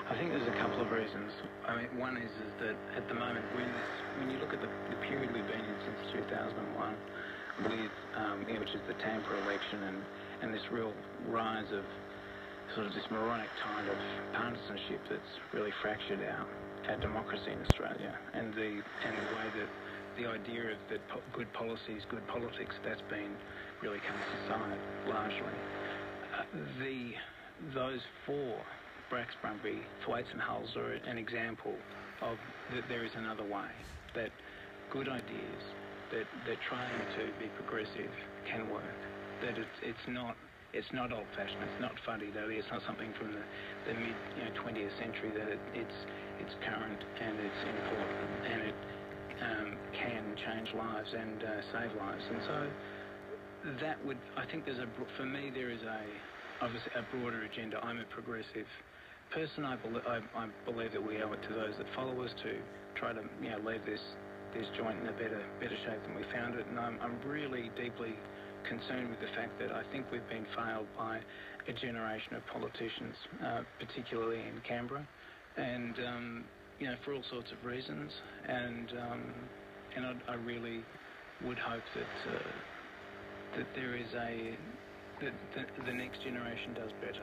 I think there's a couple of reasons. I mean, one is that at the moment, when you look at the period we've been in since 2001, with which is the Tampa election and this real rise of sort of this moronic kind of partisanship that's really fractured our democracy in Australia, and the way that the idea of that good policies, good politics, that's been really cast aside largely. Those four, Bracks, Brumby, Thwaites and Hulls, are an example of that there is another way, that good ideas, that trying to be progressive can work, that it's not old-fashioned, it's not fuddy-duddy, it's not something from the mid 20th century, that it's current and it's important and it can change lives and save lives. And so that would, I think for me there is obviously a broader agenda. I'm a progressive person. I believe that we owe it to those that follow us to try to leave this joint in a better shape than we found it. And I'm really deeply concerned with the fact that I think we've been failed by a generation of politicians, particularly in Canberra, and for all sorts of reasons. And I really would hope that there is that the next generation does better,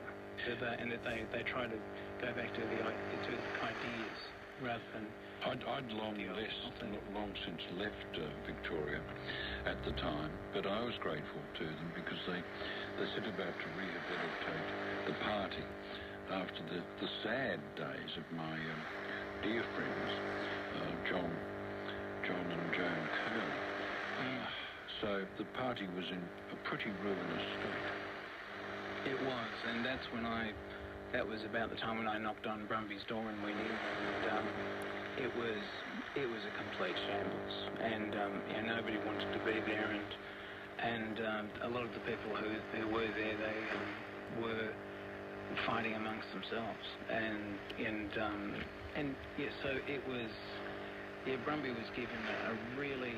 and that they try to go back to ideas rather than. I'd long since left Victoria at the time, but I was grateful to them because they set about to rehabilitate the party after the sad days of my dear friends, John and Joan Curley. So the party was in a pretty ruinous state. It was, and that was about the time when I knocked on Brumby's door and went in, and it was a complete shambles, and nobody wanted to be there, and a lot of the people who were there, they were fighting amongst themselves, so it was. Yeah, Brumby was given a really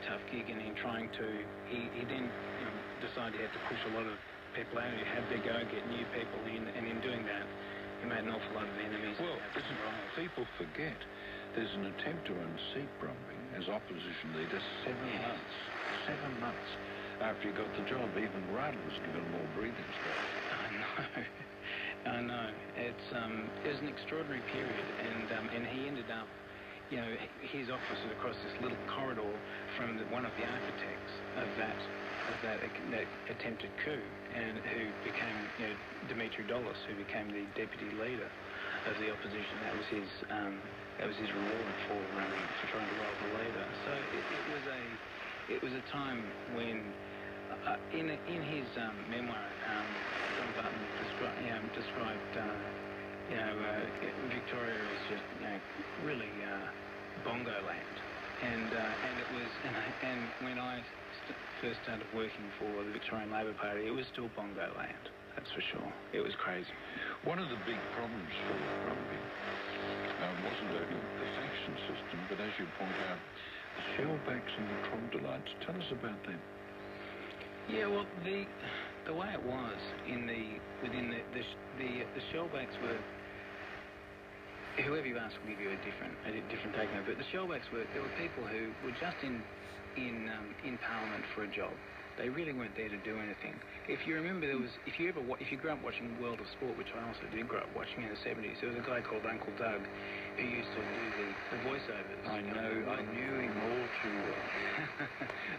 tough gig, and he then decided he had to push a lot of people out. He had to go get new people in, and in doing that, he made an awful lot of enemies. Well, people forget there's an attempt to unseat Brumby as opposition leader 7 months after he got the job. Even Rudd was given more breathing space. I know. It was an extraordinary period, and he ended up. His office was across this little corridor from one of the architects of that attempted coup, and who became Dimitri Dollis, who became the deputy leader of the opposition. That was his reward for trying to roll the leader. So it was a time when in his memoir, John Barton described Victoria as just really bongo land, and it was, and when I first started working for the Victorian Labor Party, it was still bongo land. That's for sure. It was crazy. One of the big problems for Brumby wasn't only the faction system, but as you point out, the shellbacks and the troglodytes. Tell us about them. Yeah, well, the way it was within the shellbacks were. Whoever you ask will give you a different take on it. But the shellbacks were people who were just in Parliament for a job. They really weren't there to do anything. If you remember, if you grew up watching World of Sport, which I also did grow up watching in the 70s, there was a guy called Uncle Doug who used to do the voiceovers. I knew him all too well.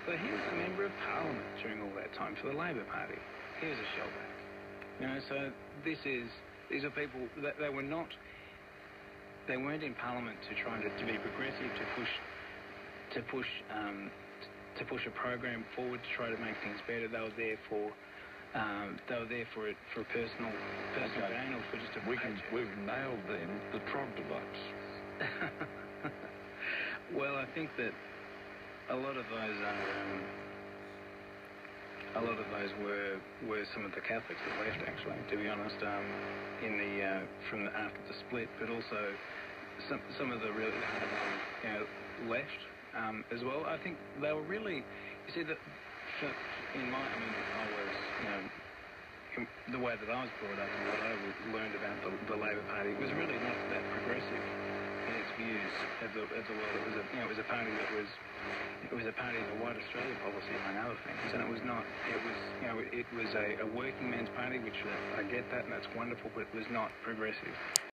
But he was a member of Parliament during all that time for the Labor Party. He was a shellback. So these are people that they were not. They weren't in Parliament to try to be progressive, to push a program forward to try to make things better. They were there for personal gain, or for just a paycheck. We've nailed them, the troglodytes. Well, I think that a lot of those were some of the Catholics that left, actually, to be honest, after the split, but also some of the really left as well. I think they were really, you see, the way that I was brought up and what I learned about the Labor Party, it was really of the world. It was a party that was. It was a party of a white Australia policy, among other things, and it was not. It was, it was a working man's party, which I get that, and that's wonderful, but it was not progressive.